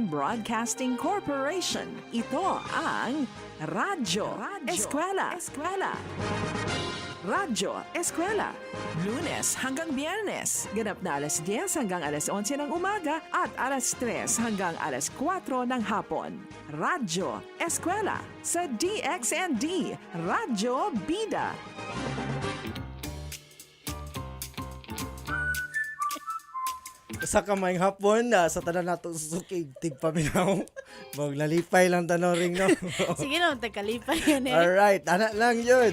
Broadcasting Corporation. Ito ang Radyo Eskwela. Radyo Eskwela. Lunes hanggang Biyernes. Ganap na alas 10 hanggang alas 11 ng umaga at alas 3 hanggang alas 4 ng hapon. Radyo Eskwela sa DXND Radyo Bida. Sa kamayng hapon sa tanan nato susukig tigpaminaw. Maglalipay lang tanong ring no. Sige no, tagkalipay yan eh. Alright, anak lang yun.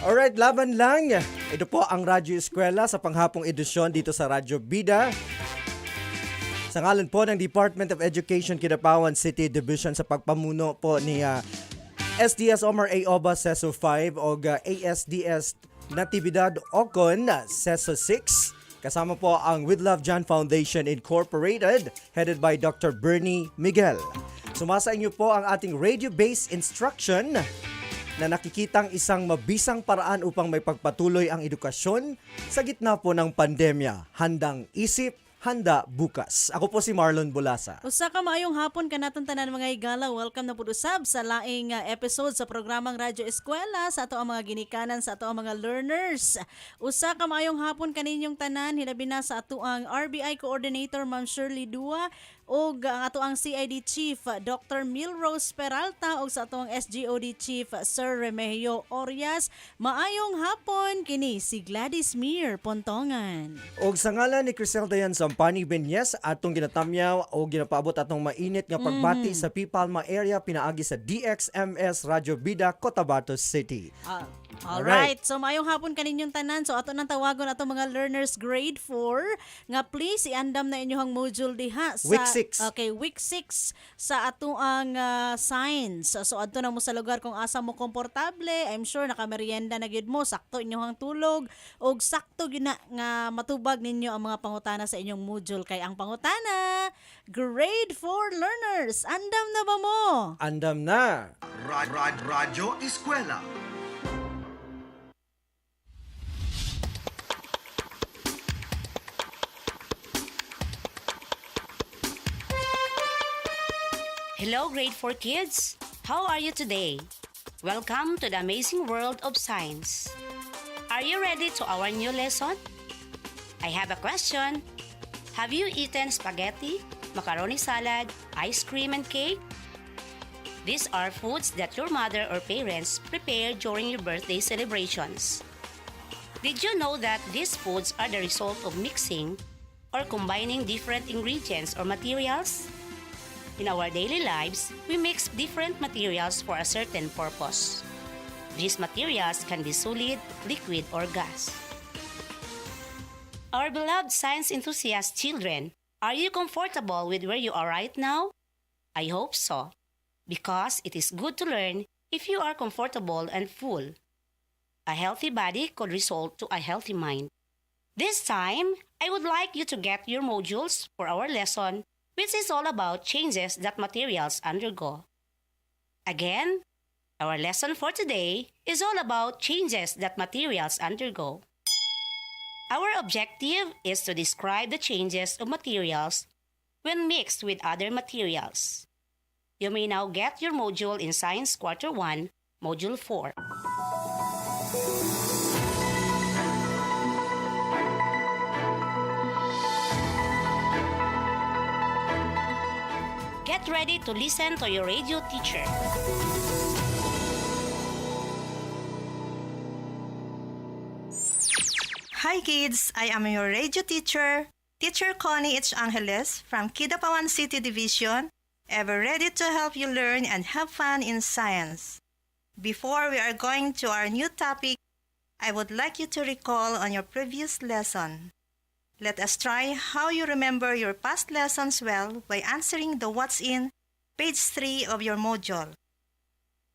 Alright, laban lang. Ito po ang Radyo Eskwela sa panghapong edisyon dito sa Radyo Bida. Sa ngalan po ng Department of Education Kidapawan City Division sa pagpamuno po ni SDS Omar A. Oba Seso 5 o ASDS Natividad Ocon Seso 6. Kasama po ang With Love John Foundation Incorporated, headed by Dr. Bernie Miguel. Sumasa inyo po ang ating radio-based instruction na nakikitang isang mabisang paraan upang may pagpatuloy ang edukasyon sa gitna po ng pandemya. Handang isip, handa bukas. Ako po si Marlon Bulasa. Usa ka maayong hapon kanatong tanan mga higala. Welcome na pud usab sa laing episode sa programang Radyo Eskwela sa ato ang mga ginikanan, sa ato ang mga learners. Usa ka maayong hapon kaninyong tanan, hilabi na sa ato ang RBI Coordinator Ma'am Shirley Dua o ang ato ang CID Chief Dr. Milrose Peralta o sa ato ang SGOD Chief Sir Remigio Orias. Maayong hapon kini si Gladys Mir Pontongan. Og sa ngalan ni Crisel Dayan Sampani Benyes, atong ginatamyaw o ginapaabot atong mainit nga pagbati sa Pipalma area pinaagi sa DXMS Radyo Bida, Cotabato City. Alright, so maayong hapon kaninyong tanan. So ato nang tawagon ato mga learners grade 4 nga please iandam na inyong module diha sa Week 6. Okay, week 6 sa ato ang science. So adto na mo sa lugar kung asa mo komportable. I'm sure nakamerienda na gid mo, sakto inyong tulog og sakto gyud na nga matubag ninyo ang mga pangutana sa inyong module kay ang pangutana grade 4 learners. Andam na ba mo? Andam na. Radyo Eskwela. Hello, grade 4 kids! How are you today? Welcome to the amazing world of science. Are you ready to our new lesson? I have a question. Have you eaten spaghetti, macaroni salad, ice cream, and cake? These are foods that your mother or parents prepare during your birthday celebrations. Did you know that these foods are the result of mixing or combining different ingredients or materials? In our daily lives, we mix different materials for a certain purpose. These materials can be solid, liquid, or gas. Our beloved science enthusiast children, are you comfortable with where you are right now? I hope so, because it is good to learn if you are comfortable and full. A healthy body could result to a healthy mind. This time, I would like you to get your modules for our lesson, which is all about changes that materials undergo. Again, our lesson for today is all about changes that materials undergo. Our objective is to describe the changes of materials when mixed with other materials. You may now get your module in Science Quarter 1, Module 4. Get ready to listen to your radio teacher. Hi kids, I am your radio teacher, Teacher Connie H. Angeles from Kidapawan City Division, ever ready to help you learn and have fun in science. Before we are going to our new topic, I would like you to recall on your previous lesson. Let us try how you remember your past lessons well by answering the What's In, page 3 of your module.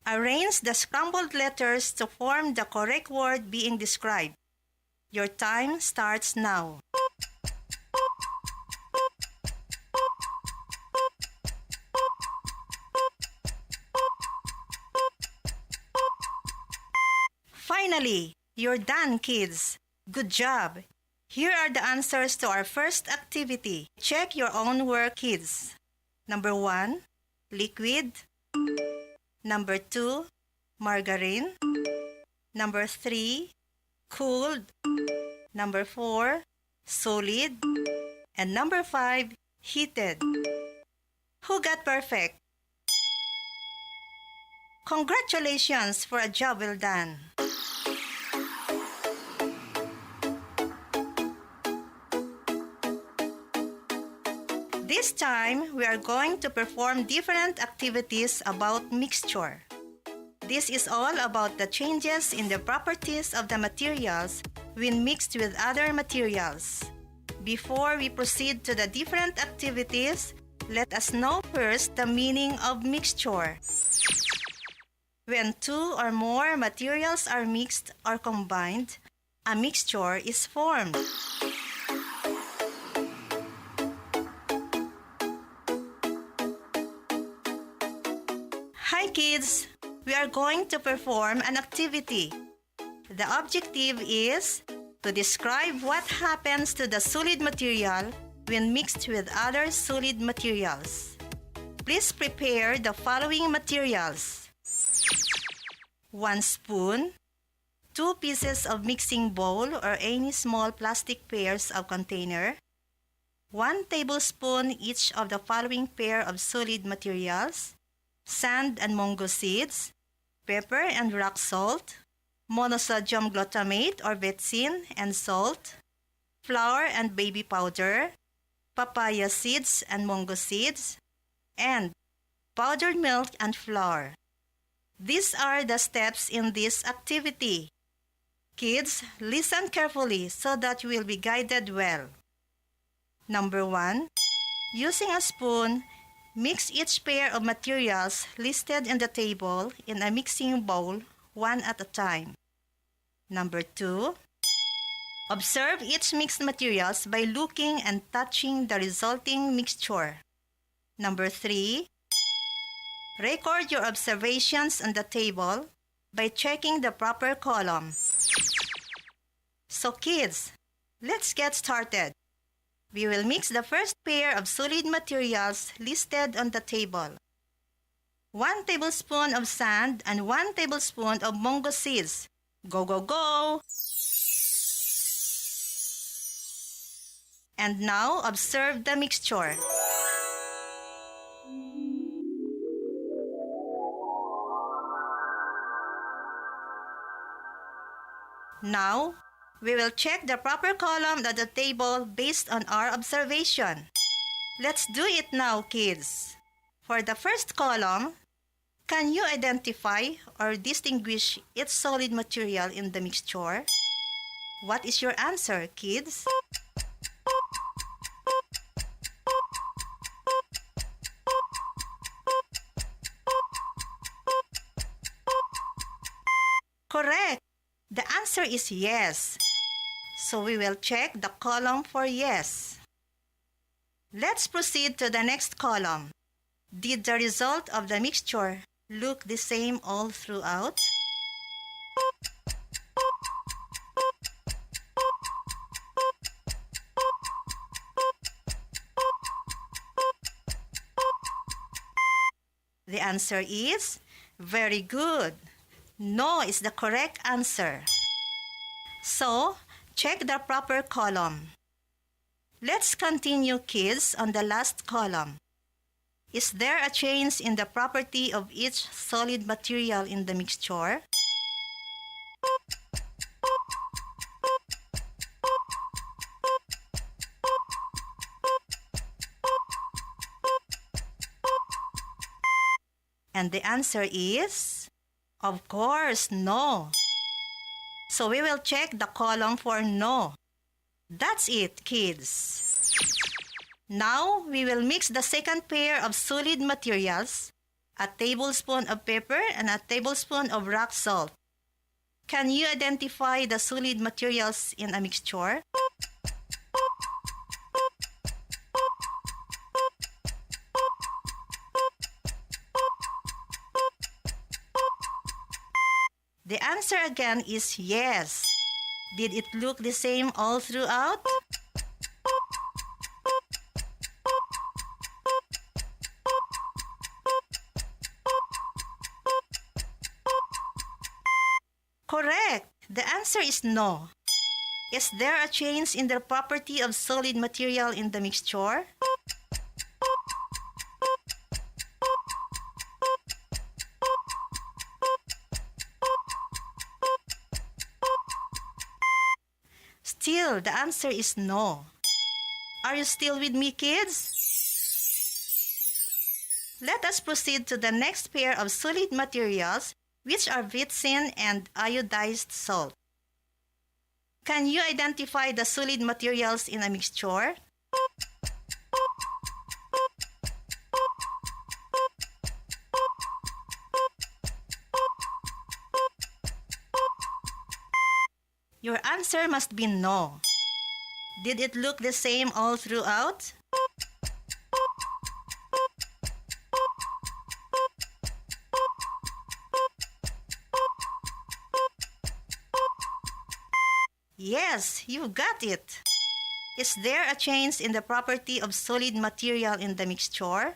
Arrange the scrambled letters to form the correct word being described. Your time starts now. Finally, you're done, kids. Good job. Here are the answers to our first activity. Check your own work, kids. Number 1, liquid. Number 2, margarine. Number 3, cooled. Number 4, solid. And number 5, heated. Who got perfect? Congratulations for a job well done. This time, we are going to perform different activities about mixture. This is all about the changes in the properties of the materials when mixed with other materials. Before we proceed to the different activities, let us know first the meaning of mixture. When two or more materials are mixed or combined, a mixture is formed. Hi kids! We are going to perform an activity. The objective is to describe what happens to the solid material when mixed with other solid materials. Please prepare the following materials: 1 spoon, 2 pieces of mixing bowl or any small plastic pairs of container, 1 tablespoon each of the following pair of solid materials: sand and mango seeds, pepper and rock salt, monosodium glutamate or benzene and salt, flour and baby powder, papaya seeds and mango seeds, and powdered milk and flour. These are the steps in this activity. Kids, listen carefully so that you will be guided well. Number 1, using a spoon, mix each pair of materials listed in the table in a mixing bowl one at a time. Number 2, observe each mixed materials by looking and touching the resulting mixture. Number 3, record your observations on the table by checking the proper column. So kids, let's get started. We will mix the first pair of solid materials listed on the table. 1 tablespoon of sand and 1 tablespoon of mango seeds. Go, go, go! And now observe the mixture. Now, we will check the proper column of the table based on our observation. Let's do it now, kids. For the first column, can you identify or distinguish each solid material in the mixture? What is your answer, kids? Correct! The answer is yes. So we will check the column for yes. Let's proceed to the next column. Did the result of the mixture look the same all throughout? The answer is very good. No is the correct answer. So, check the proper column. Let's continue, kids, on the last column. Is there a change in the property of each solid material in the mixture? And the answer is, of course, no. So we will check the column for no. That's it, kids. Now, we will mix the second pair of solid materials, a tablespoon of pepper and a tablespoon of rock salt. Can you identify the solid materials in a mixture? The answer again is yes. Did it look the same all throughout? answer is no. Is there a change in the property of solid material in the mixture? Still, the answer is no. Are you still with me, kids? Let us proceed to the next pair of solid materials, which are vitsin and iodized salt. Can you identify the solid materials in a mixture? Your answer must be no. Did it look the same all throughout? Yes, you got it. Is there a change in the property of solid material in the mixture?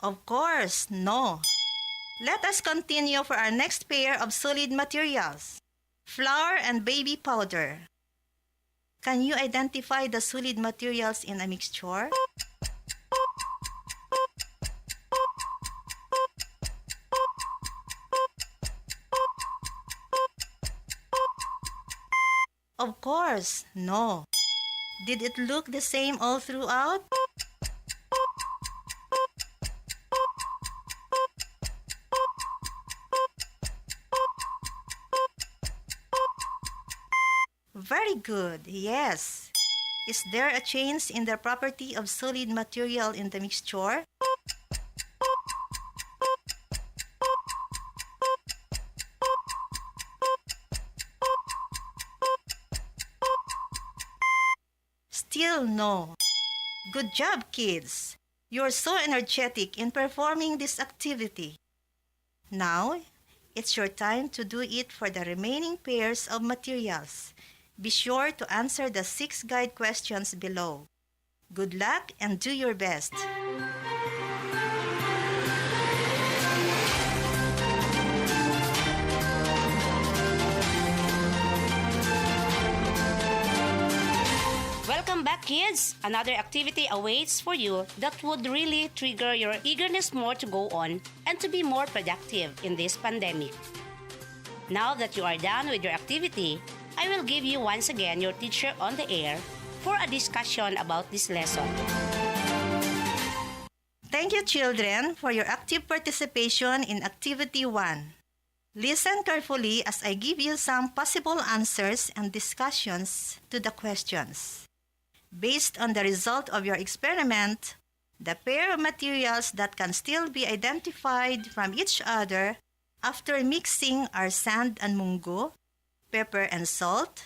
Of course, no. Let us continue for our next pair of solid materials, flour and baby powder. Can you identify the solid materials in a mixture? Of course, no. Did it look the same all throughout? Very good, yes. Is there a change in the property of solid material in the mixture? Still no. Good job, kids. You're so energetic in performing this activity. Now, it's your time to do it for the remaining pairs of materials. Be sure to answer the 6 guide questions below. Good luck and do your best. Welcome back, kids! Another activity awaits for you that would really trigger your eagerness more to go on and to be more productive in this pandemic. Now that you are done with your activity, I will give you once again your teacher on the air for a discussion about this lesson. Thank you, children, for your active participation in Activity 1. Listen carefully as I give you some possible answers and discussions to the questions. Based on the result of your experiment, the pair of materials that can still be identified from each other after mixing are sand and mungo, pepper and salt,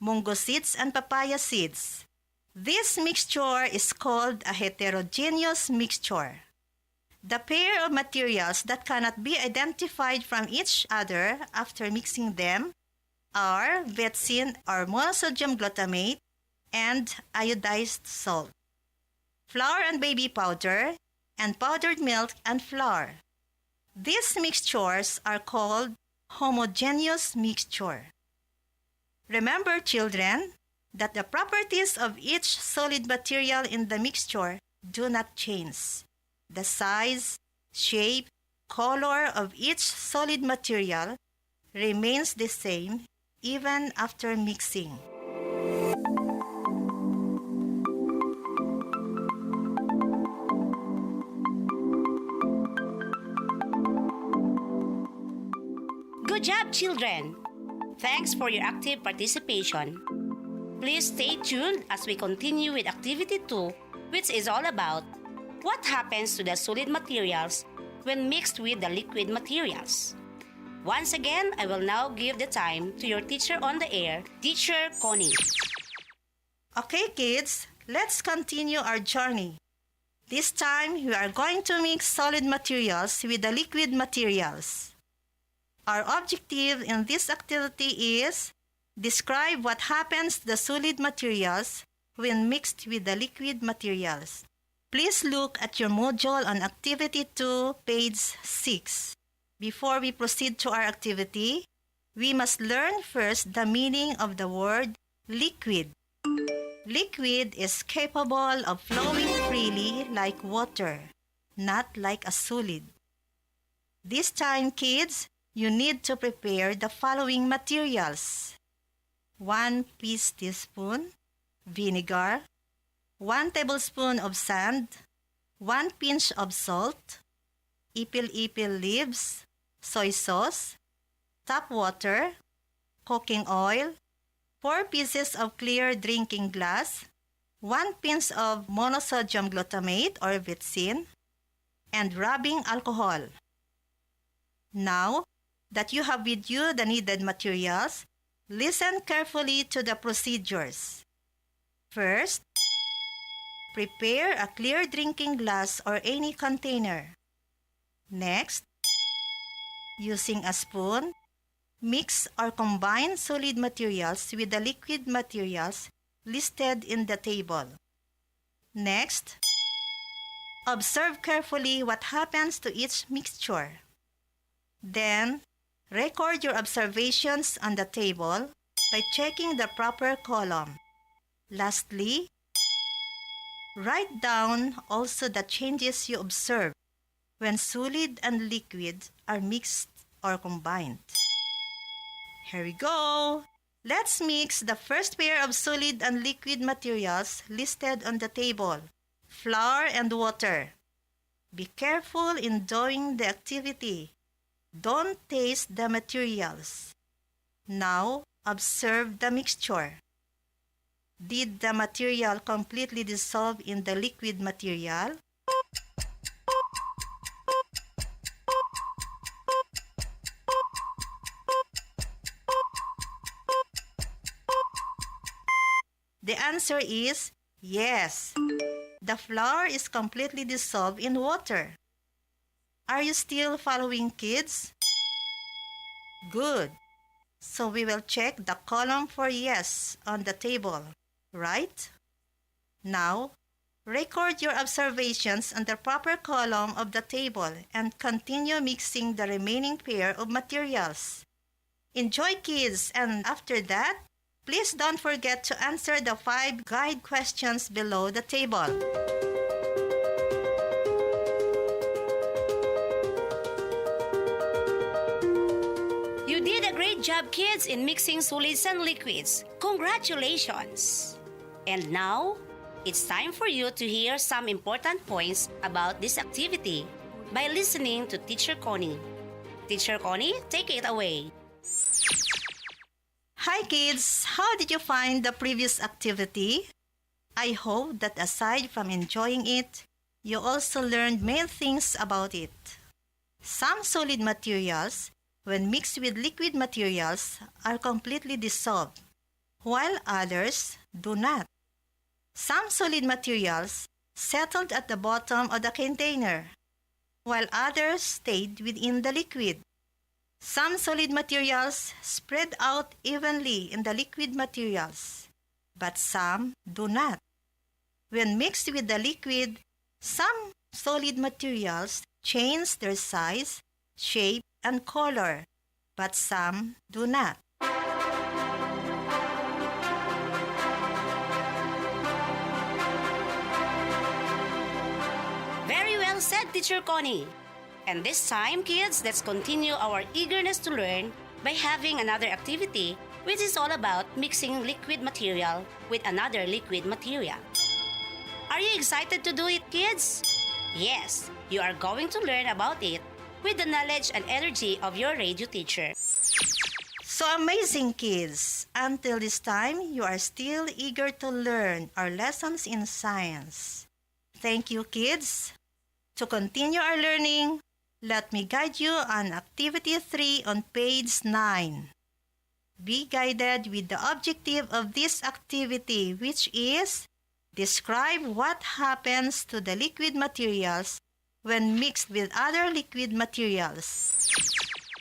mungo seeds and papaya seeds. This mixture is called a heterogeneous mixture. The pair of materials that cannot be identified from each other after mixing them are vetsin or monosodium glutamate and iodized salt, flour and baby powder, and powdered milk and flour. These mixtures are called homogeneous mixture. Remember, children, that the properties of each solid material in the mixture do not change. The size, shape, color of each solid material remains the same even after mixing. Good job, children! Thanks for your active participation. Please stay tuned as we continue with Activity 2, which is all about what happens to the solid materials when mixed with the liquid materials. Once again, I will now give the time to your teacher on the air, Teacher Connie. Okay, kids, let's continue our journey. This time, we are going to mix solid materials with the liquid materials. Our objective in this activity is describe what happens to the solid materials when mixed with the liquid materials. Please look at your module on Activity 2, page 6. Before we proceed to our activity, we must learn first the meaning of the word liquid. Liquid is capable of flowing freely like water, not like a solid. This time, kids, you need to prepare the following materials: 1 teaspoon vinegar, 1 tablespoon of sand, 1 pinch of salt, ipil-ipil leaves, soy sauce, tap water, cooking oil, 4 pieces of clear drinking glass, 1 pinch of monosodium glutamate or vitsin, and rubbing alcohol. Now that you have with you the needed materials, listen carefully to the procedures. First, prepare a clear drinking glass or any container. Next, using a spoon, mix or combine solid materials with the liquid materials listed in the table. Next, observe carefully what happens to each mixture. Then, record your observations on the table by checking the proper column. Lastly, write down also the changes you observe when solid and liquid are mixed or combined. Here we go! Let's mix the first pair of solid and liquid materials listed on the table: flour and water. Be careful in doing the activity. Don't taste the materials. Now, observe the mixture. Did the material completely dissolve in the liquid material? The answer is yes. The flour is completely dissolved in water. Are you still following, kids? Good. So we will check the column for yes on the table, right? Now, record your observations on the proper column of the table and continue mixing the remaining pair of materials. Enjoy, kids, and after that, please don't forget to answer the 5 guide questions below the table. You did a great job, kids, in mixing solids and liquids. Congratulations! And now, it's time for you to hear some important points about this activity by listening to Teacher Connie. Teacher Connie, take it away. Hi kids! How did you find the previous activity? I hope that aside from enjoying it, you also learned many things about it. Some solid materials, when mixed with liquid materials, are completely dissolved, while others do not. Some solid materials settled at the bottom of the container, while others stayed within the liquid. Some solid materials spread out evenly in the liquid materials, but some do not. When mixed with the liquid, some solid materials change their size, shape, and color, but some do not. Very well said, Teacher Connie. And this time, kids, let's continue our eagerness to learn by having another activity, which is all about mixing liquid material with another liquid material. Are you excited to do it, kids? Yes, you are going to learn about it with the knowledge and energy of your radio teacher. So amazing, kids! Until this time, you are still eager to learn our lessons in science. Thank you, kids. To continue our learning, let me guide you on Activity 3 on page 9. Be guided with the objective of this activity, which is describe what happens to the liquid materials when mixed with other liquid materials.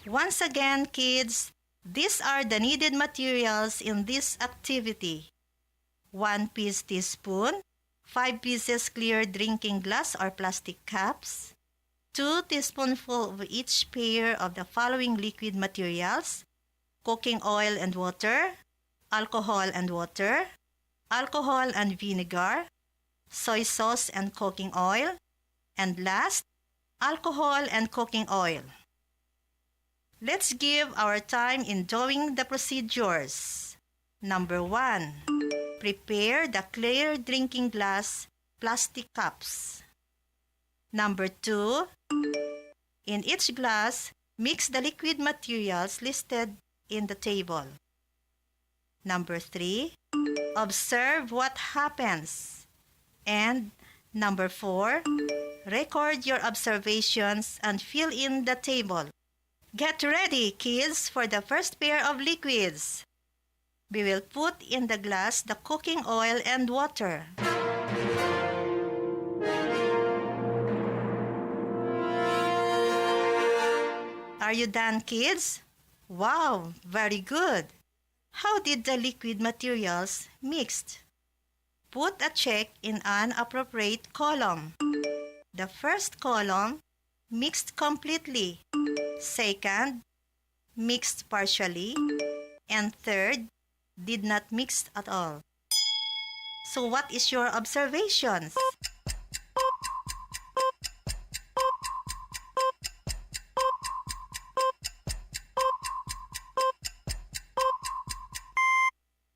Once again, kids, these are the needed materials in this activity: 1 piece teaspoon, 5 pieces clear drinking glass or plastic cups, 2 teaspoonfuls of each pair of the following liquid materials: cooking oil and water, alcohol and water, alcohol and vinegar, soy sauce and cooking oil, and last, alcohol and cooking oil. Let's give our time in doing the procedures. Number 1. Prepare the clear drinking glass plastic cups. Number 2. In each glass, mix the liquid materials listed in the table. Number 3. Observe what happens. And number 4. Record your observations and fill in the table. Get ready, kids, for the first pair of liquids. We will put in the glass the cooking oil and water. Are you done, kids? Wow, very good. How did the liquid materials mixed? Put a check in an appropriate column. The first column, mixed completely. Second, mixed partially. And third, did not mix at all. So what is your observations?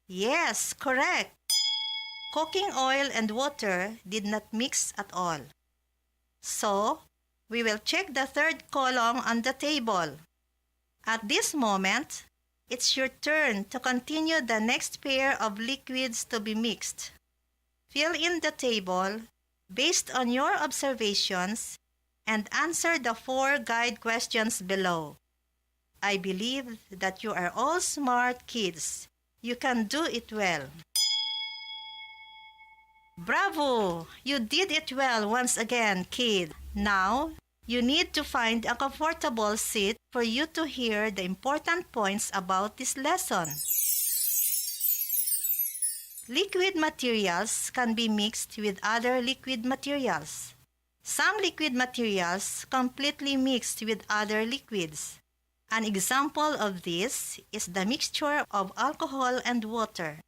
Yes, correct. Cooking oil and water did not mix at all. So, we will check the third column on the table. At this moment, it's your turn to continue the next pair of liquids to be mixed. Fill in the table based on your observations and answer the 4 guide questions below. I believe that you are all smart kids. You can do it well. Bravo! You did it well once again, kid. Now, you need to find a comfortable seat for you to hear the important points about this lesson. Liquid materials can be mixed with other liquid materials. Some liquid materials completely mixed with other liquids. An example of this is the mixture of alcohol and water.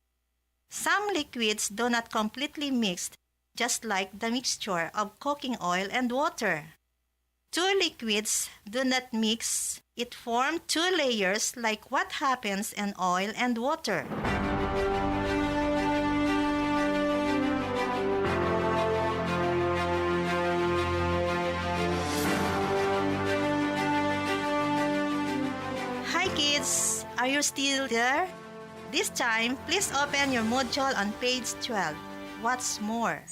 Some liquids do not completely mix, just like the mixture of cooking oil and water. 2 liquids do not mix, it forms 2 layers like what happens in oil and water. Hi kids, are you still there? This time, please open your module on page 12. What's more?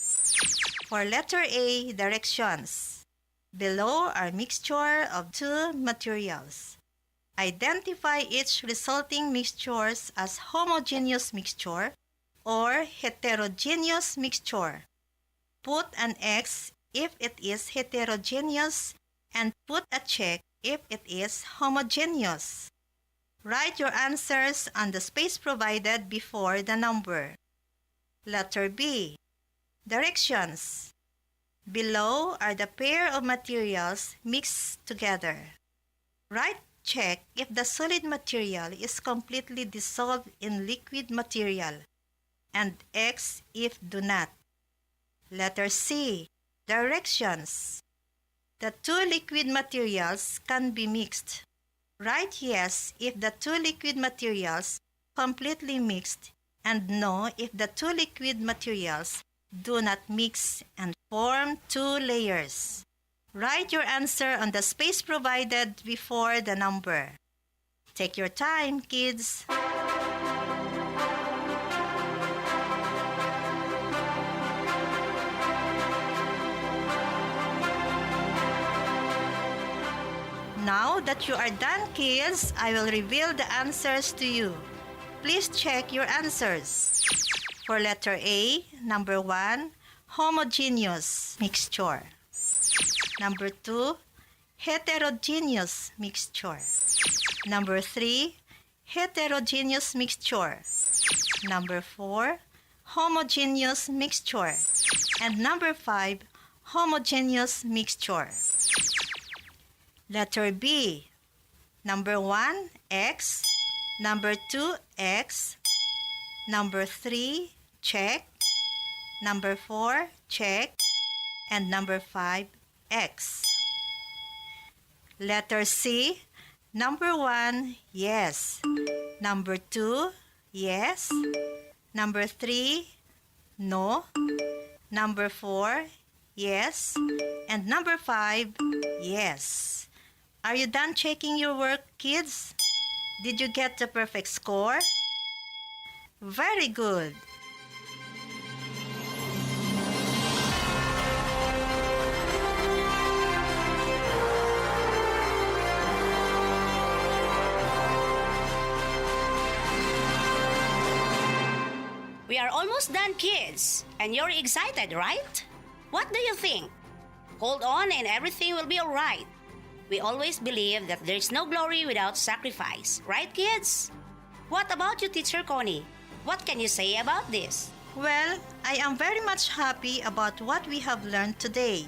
For letter A, directions. Below are mixture of 2 materials. Identify each resulting mixtures as homogeneous mixture or heterogeneous mixture. Put an X if it is heterogeneous and put a check if it is homogeneous. Write your answers on the space provided before the number. Letter B. Directions. Below are the pair of materials mixed together. Write check if the solid material is completely dissolved in liquid material, and X if do not. Letter C. Directions. The 2 liquid materials can be mixed. Write yes if the 2 liquid materials completely mixed and no if the 2 liquid materials do not mix and form 2 layers. Write your answer on the space provided before the number. Take your time, kids. Now that you are done, kids, I will reveal the answers to you. Please check your answers. For letter A, number 1, homogeneous mixture. Number 2, heterogeneous mixture. Number 3, heterogeneous mixture. Number 4, homogeneous mixture. And number 5, homogeneous mixture. Letter B. Number 1, X. Number 2, X. Number 3, check. Number 4, check. And number 5, X. Letter C. Number 1, yes. Number 2, yes. Number 3, no. Number 4, yes. And number 5, yes. Are you done checking your work, kids? Did you get the perfect score? Very good. We are almost done, kids. And you're excited, right? What do you think? Hold on and everything will be alright. We always believe that there's no glory without sacrifice. Right, kids? What about you, Teacher Connie? What can you say about this? Well, I am very much happy about what we have learned today.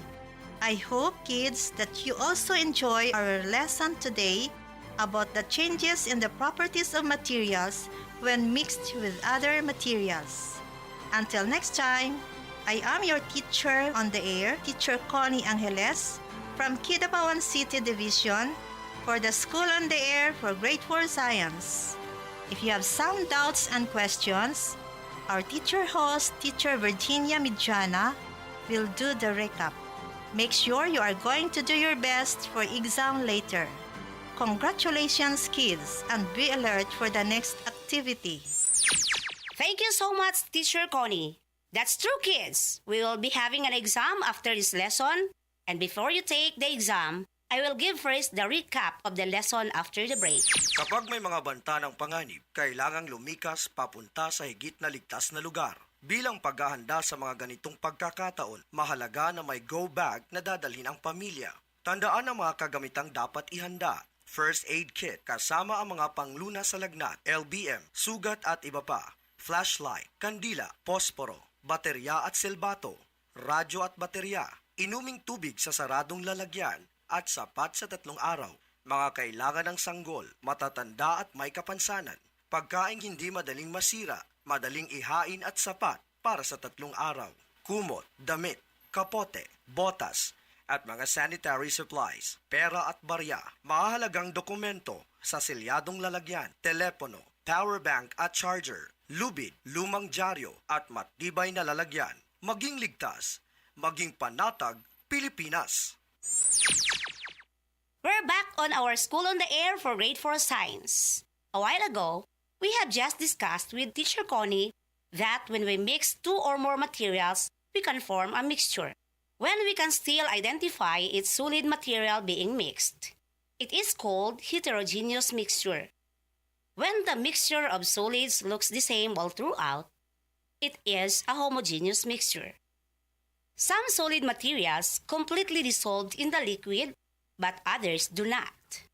I hope, kids, that you also enjoy our lesson today about the changes in the properties of materials when mixed with other materials. Until next time, I am your teacher on the air, Teacher Connie Angeles, from Kidapawan City Division for the School on the Air for Grade 4 Science. If you have some doubts and questions, our teacher host, Teacher Virginia Midjana, will do the recap. Make sure you are going to do your best for exam later. Congratulations, kids, and be alert for the next activity. Thank you so much, Teacher Connie. That's true, kids. We will be having an exam after this lesson. And before you take the exam, I will give first the recap of the lesson after the break. Kapag may mga banta ng panganib, kailangang lumikas papunta sa higit na ligtas na lugar. Bilang paghahanda sa mga ganitong pagkakataon, mahalaga na may go bag na dadalhin ang pamilya. Tandaan ang mga kagamitang dapat ihanda. First aid kit, kasama ang mga panglunas sa lagnat, LBM, sugat at iba pa. Flashlight, kandila, posporo, baterya at silbato, radyo at baterya, inuming tubig sa saradong lalagyan at sapat sa 3 araw. Mga kailangan ng sanggol, matatanda at may kapansanan. Pagkaing hindi madaling masira, madaling ihain at sapat para sa 3 araw. Kumot, damit, kapote, botas, at mga sanitary supplies, pera at barya, mahalagang dokumento sa selyadong lalagyan, telepono, power bank at charger, lubid, lumang dyaryo at matibay na lalagyan. Maging ligtas, maging panatag, Pilipinas. We're back on our School on the Air for Grade 4 Science. A while ago, we have just discussed with Teacher Connie that when we mix 2 or more materials, we can form a mixture. When we can still identify its solid material being mixed, it is called heterogeneous mixture. When the mixture of solids looks the same all throughout, it is a homogeneous mixture. Some solid materials completely dissolved in the liquid, but others do not.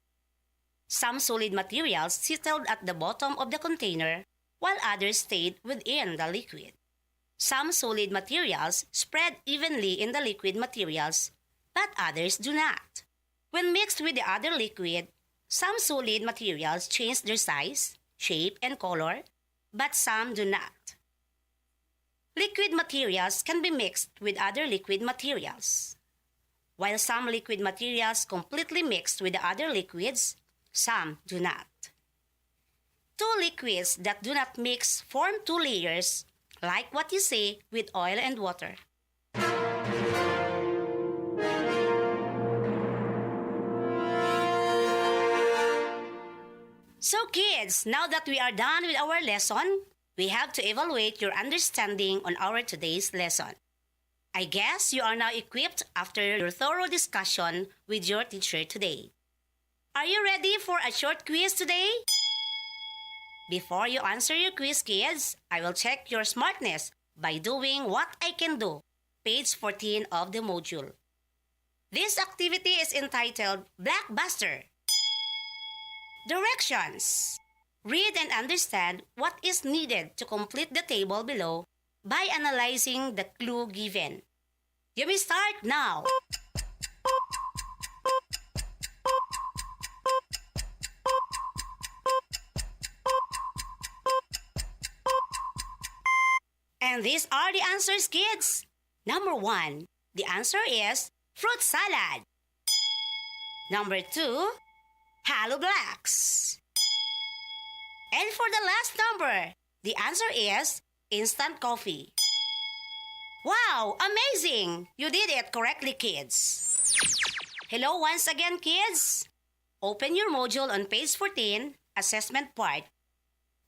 Some solid materials settled at the bottom of the container, while others stayed within the liquid. Some solid materials spread evenly in the liquid materials, but others do not. When mixed with the other liquid, some solid materials change their size, shape, and color, but some do not. Liquid materials can be mixed with other liquid materials. While some liquid materials completely mixed with the other liquids, some do not. 2 liquids that do not mix form 2 layers, like what you see with oil and water. So kids, now that we are done with our lesson, we have to evaluate your understanding on our today's lesson. I guess you are now equipped after your thorough discussion with your teacher today. Are you ready for a short quiz today? Before you answer your quiz, kids, I will check your smartness by doing what I can do, page 14 of the module. This activity is entitled Blockbuster. Directions. Read and understand what is needed to complete the table below by analyzing the clue given. You may start now. And these are the answers, kids. Number 1, the answer is fruit salad. Number 2, Halo Blacks. And for the last number, the answer is instant coffee. Wow, amazing! You did it correctly, kids. Hello once again, kids. Open your module on page 14, assessment part.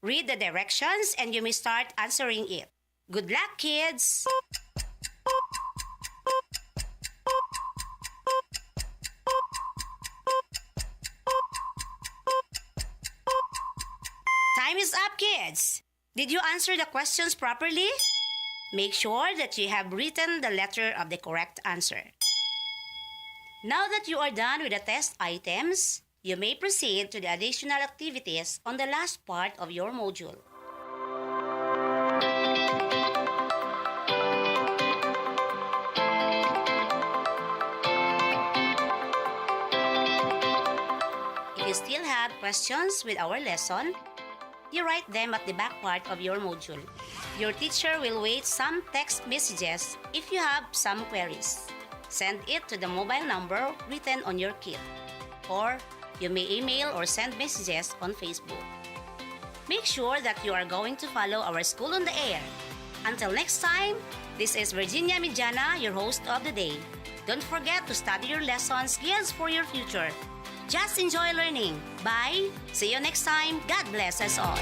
Read the directions and you may start answering it. Good luck, kids! Time is up, kids! Did you answer the questions properly? Make sure that you have written the letter of the correct answer. Now that you are done with the test items, you may proceed to the additional activities on the last part of your module. If you still have questions with our lesson, you write them at the back part of your module. Your teacher will wait some text messages if you have some queries. Send it to the mobile number written on your kit. Or you may email or send messages on Facebook. Make sure that you are going to follow our School on the Air. Until next time, this is Virginia Mediana, your host of the day. Don't forget to study your lesson skills for your future. Just enjoy learning. Bye. See you next time. God bless us all.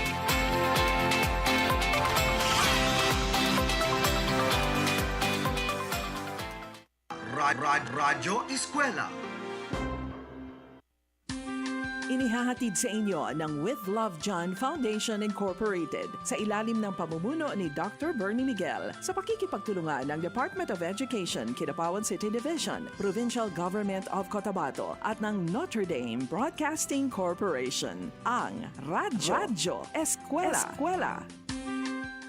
Radyo Eskwela. Inihahatid sa inyo ng With Love John Foundation Incorporated sa ilalim ng pamumuno ni Dr. Bernie Miguel sa pakikipagtulungan ng Department of Education, Kidapawan City Division, Provincial Government of Cotabato at ng Notre Dame Broadcasting Corporation. Ang Radyo Eskwela.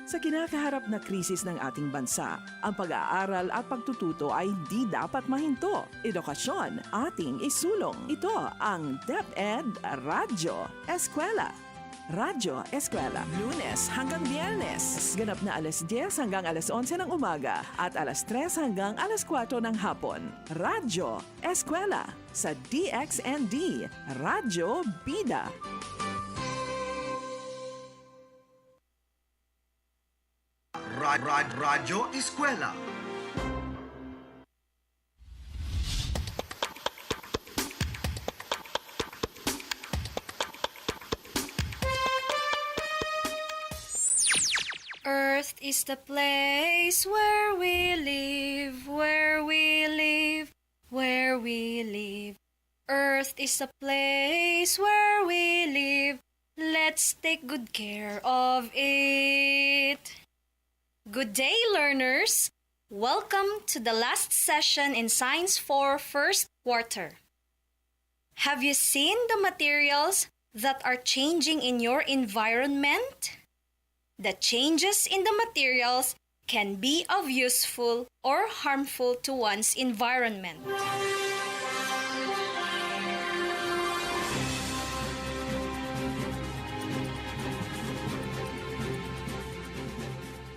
Sa kinakaharap na krisis ng ating bansa, ang pag-aaral at pagtututo ay hindi dapat mahinto. Edukasyon, ating isulong. Ito ang DepEd Radyo Eskwela. Radyo Eskwela, Lunes hanggang Biyernes. Ganap na alas 10 hanggang alas 11 ng umaga at alas 3 hanggang alas 4 ng hapon. Radyo Eskwela sa DXND, Radyo Bida. Radyo Eskwela. Earth is the place where we live, where we live, where we live. Earth is the place where we live. Let's take good care of it. Good day, learners! Welcome to the last session in Science 4 first quarter. Have you seen the materials that are changing in your environment? The changes in the materials can be of useful or harmful to one's environment.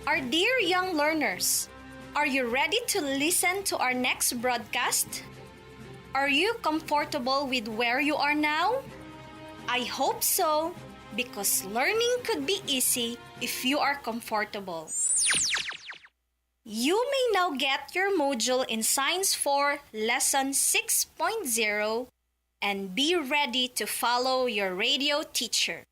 Our dear young learners, are you ready to listen to our next broadcast? Are you comfortable with where you are now? I hope so, because learning could be easy if you are comfortable. You may now get your module in Science 4 Lesson 6.0 and be ready to follow your radio teacher.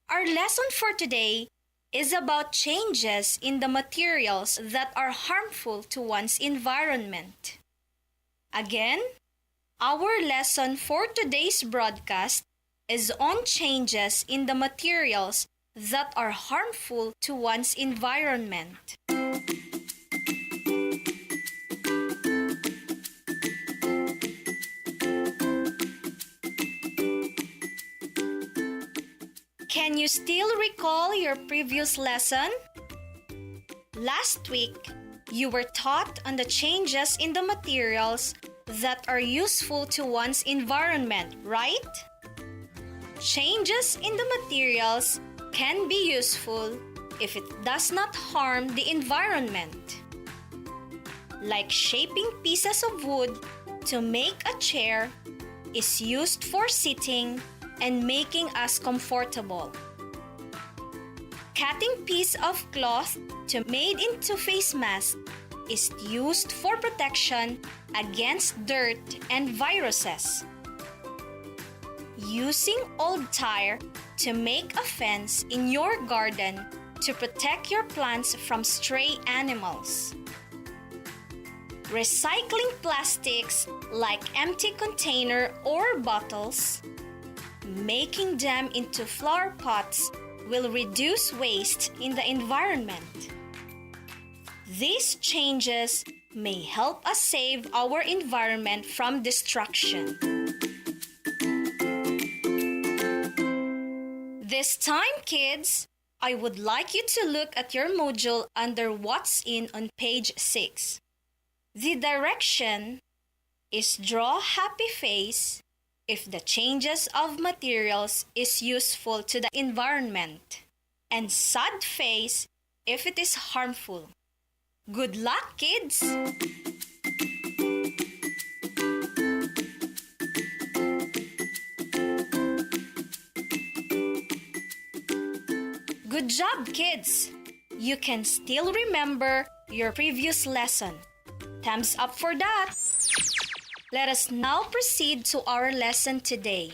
Our lesson for today is about changes in the materials that are harmful to one's environment. Again, our lesson for today's broadcast is on changes in the materials that are harmful to one's environment. Can you still recall your previous lesson? Last week, you were taught on the changes in the materials that are useful to one's environment, right? Changes in the materials can be useful if it does not harm the environment. Like shaping pieces of wood to make a chair is used for sitting and making us comfortable. Cutting piece of cloth to made into face mask is used for protection against dirt and viruses. Using old tire to make a fence in your garden to protect your plants from stray animals. Recycling plastics like empty container or bottles, making them into flower pots will reduce waste in the environment. These changes may help us save our environment from destruction. This time, kids, I would like you to look at your module under What's In on page 6. The direction is draw happy face if the changes of materials is useful to the environment, and sad face if it is harmful. Good luck, kids! Good job, kids! You can still remember your previous lesson. Thumbs up for that! Let us now proceed to our lesson today.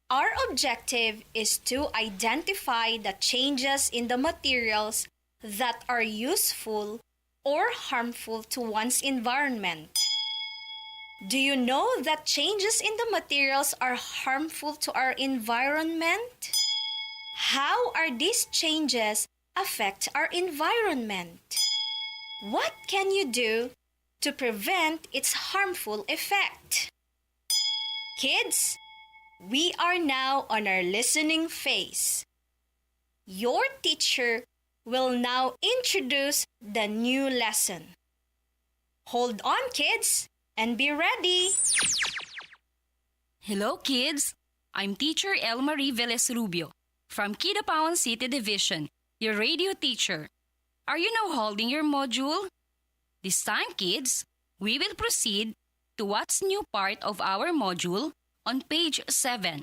Our objective is to identify the changes in the materials that are useful or harmful to one's environment. Do you know that changes in the materials are harmful to our environment? How are these changes affect our environment? What can you do to prevent its harmful effect? Kids, we are now on our listening phase. Your teacher will now introduce the new lesson. Hold on, kids, and be ready. Hello, kids. I'm Teacher Elmarie Velez Rubio from Kidapawan City Division, your radio teacher. Are you now holding your module? This time, kids, we will proceed to what's new part of our module on page 7.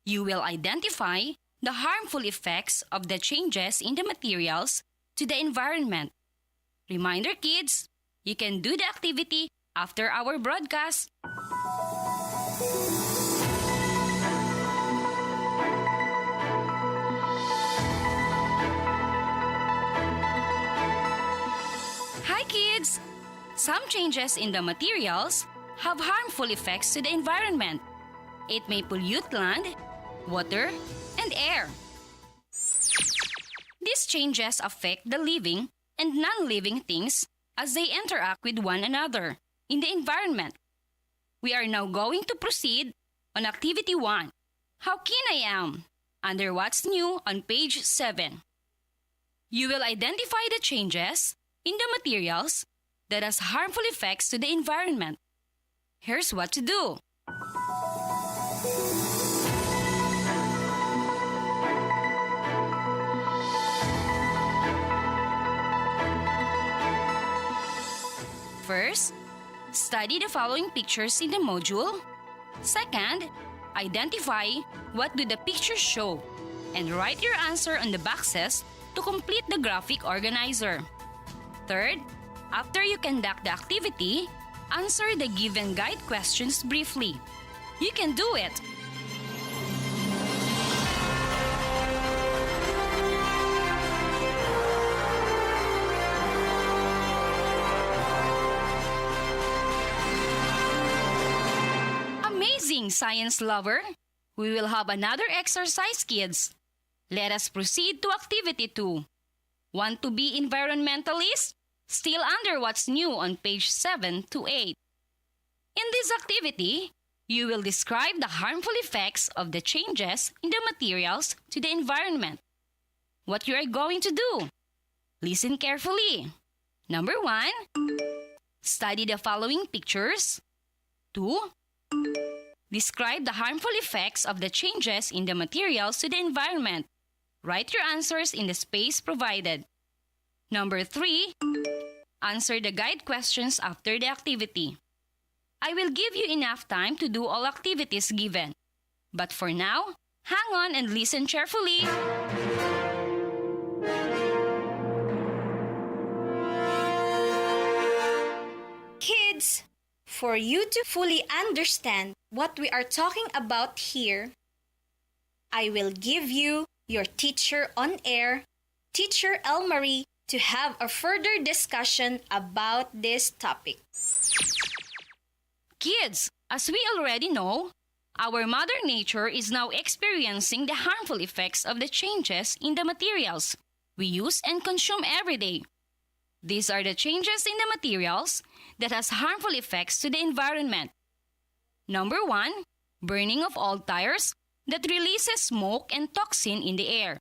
You will identify the harmful effects of the changes in the materials to the environment. Reminder, kids, you can do the activity after our broadcast. Hi, kids! Some changes in the materials have harmful effects to the environment. It may pollute land, water, and air. These changes affect the living and non-living things as they interact with one another in the environment. We are now going to proceed on Activity 1, How Keen I Am, under What's New on page 7. You will identify the changes in the materials that has harmful effects to the environment. Here's what to do. First, study the following pictures in the module. Second, identify what do the pictures show and write your answer on the boxes to complete the graphic organizer. Third, after you conduct the activity, answer the given guide questions briefly. You can do it! Amazing, science lover! We will have another exercise, kids. Let us proceed to activity 2. Want to be environmentalist? Still under what's new on page 7 to 8. In this activity, you will describe the harmful effects of the changes in the materials to the environment. What you are going to do? Listen carefully. Number 1, study the following pictures. 2, describe the harmful effects of the changes in the materials to the environment. Write your answers in the space provided. Number 3, answer the guide questions after the activity. I will give you enough time to do all activities given. But for now, hang on and listen carefully. Kids, for you to fully understand what we are talking about here, I will give you your teacher on air, Teacher Elmarie, to have a further discussion about this topic. Kids, as we already know, our Mother Nature is now experiencing the harmful effects of the changes in the materials we use and consume every day. These are the changes in the materials that has harmful effects to the environment. Number 1, burning of old tires that releases smoke and toxin in the air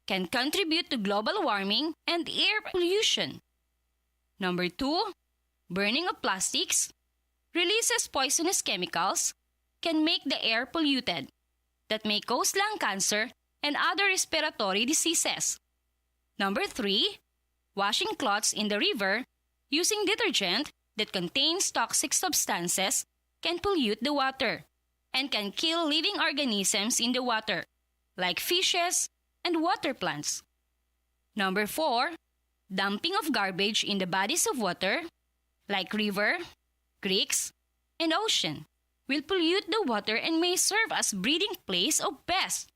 can contribute to global warming and air pollution. Number 2, burning of plastics releases poisonous chemicals can make the air polluted that may cause lung cancer and other respiratory diseases. Number 3, washing clothes in the river using detergent that contains toxic substances can pollute the water and can kill living organisms in the water, like fishes and water plants. Number 4, dumping of garbage in the bodies of water, like river, creeks, and ocean, will pollute the water and may serve as breeding place of pests.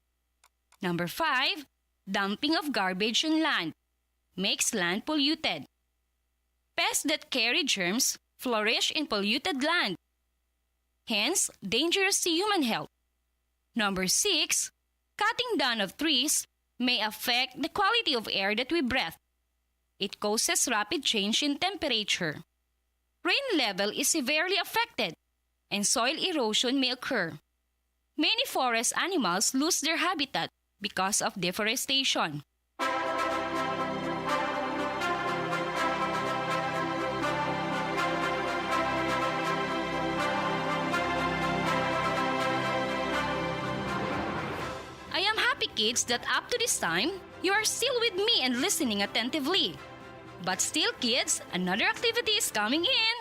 Number 5, dumping of garbage on land makes land polluted. Pests that carry germs flourish in polluted land, hence dangerous to human health. Number 6, cutting down of trees may affect the quality of air that we breathe. It causes rapid change in temperature. Rain level is severely affected, and soil erosion may occur. Many forest animals lose their habitat because of deforestation. I am happy, kids, that up to this time, you are still with me and listening attentively. But still, kids, another activity is coming in.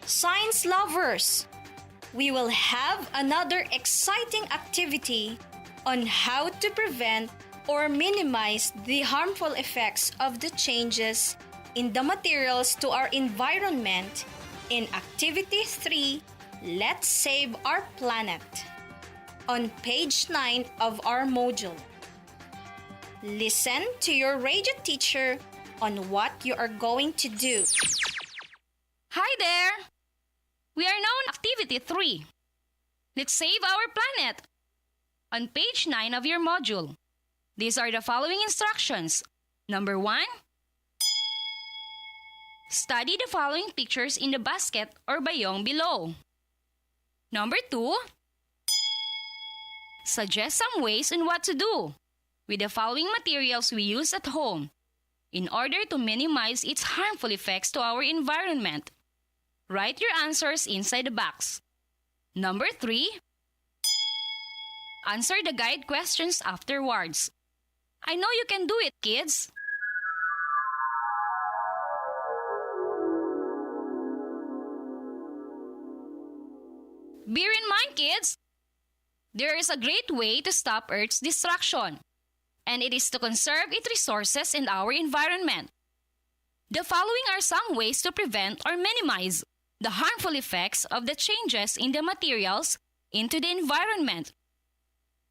Science lovers, we will have another exciting activity on how to prevent or minimize the harmful effects of the changes in the materials to our environment in Activity 3, Let's Save Our Planet, on page 9 of our module. Listen to your radio teacher on what you are going to do. Hi there! We are now on Activity 3. Let's save our planet. On page 9 of your module, these are the following instructions. Number 1, study the following pictures in the basket or bayong below. Number 2, suggest some ways on what to do with the following materials we use at home in order to minimize its harmful effects to our environment. Write your answers inside the box. Number 3, answer the guide questions afterwards. I know you can do it, kids. Bear in mind, kids, there is a great way to stop Earth's destruction, and it is to conserve its resources and our environment. The following are some ways to prevent or minimize the harmful effects of the changes in the materials into the environment.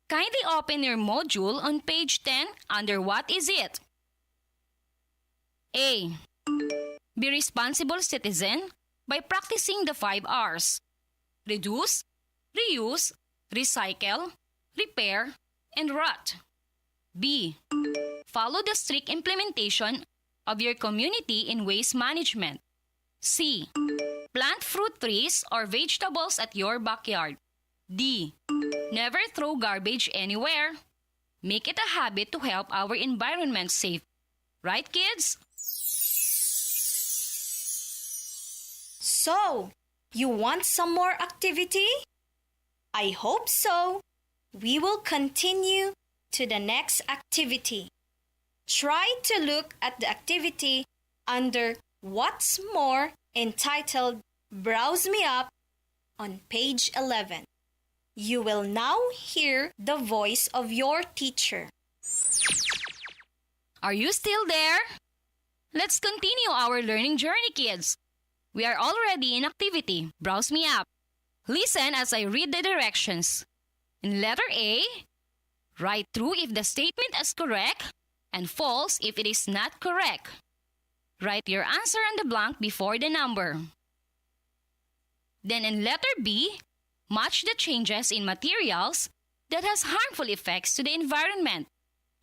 Kindly open your module on page 10 under What is it? A. Be responsible citizen by practicing the 5 R's. Reduce, reuse, recycle, repair, and rot. B. Follow the strict implementation of your community in waste management. C. Plant fruit trees or vegetables at your backyard. D. Never throw garbage anywhere. Make it a habit to help our environment safe. Right, kids? So, you want some more activity? I hope so. We will continue to the next activity. Try to look at the activity under What's More entitled Browse Me Up on page 11. You will now hear the voice of your teacher. Are you still there? Let's continue our learning journey, kids. We are already in activity. Browse me up. Listen as I read the directions. In letter A, write true if the statement is correct and false if it is not correct. Write your answer on the blank before the number. Then in letter B, match the changes in materials that has harmful effects to the environment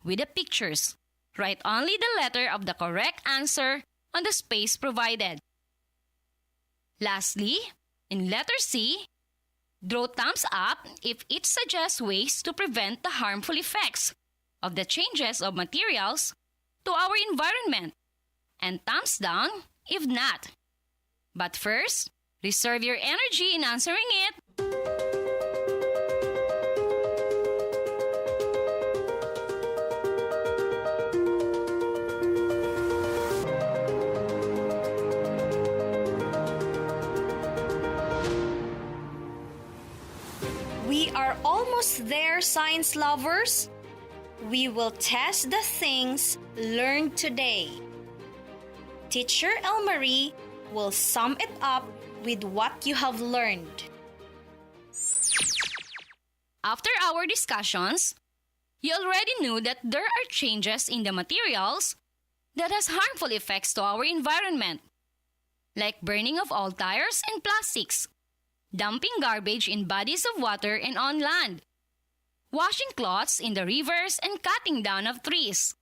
with the pictures. Write only the letter of the correct answer on the space provided. Lastly, in letter C, draw thumbs up if it suggests ways to prevent the harmful effects of the changes of materials to our environment, and thumbs down if not. But first, reserve your energy in answering it. We are almost there, science lovers. We will test the things learned today. Teacher Elmarie will sum it up with what you have learned. After our discussions, you already knew that there are changes in the materials that has harmful effects to our environment, like burning of old tires and plastics, dumping garbage in bodies of water and on land, washing clothes in the rivers and cutting down of trees.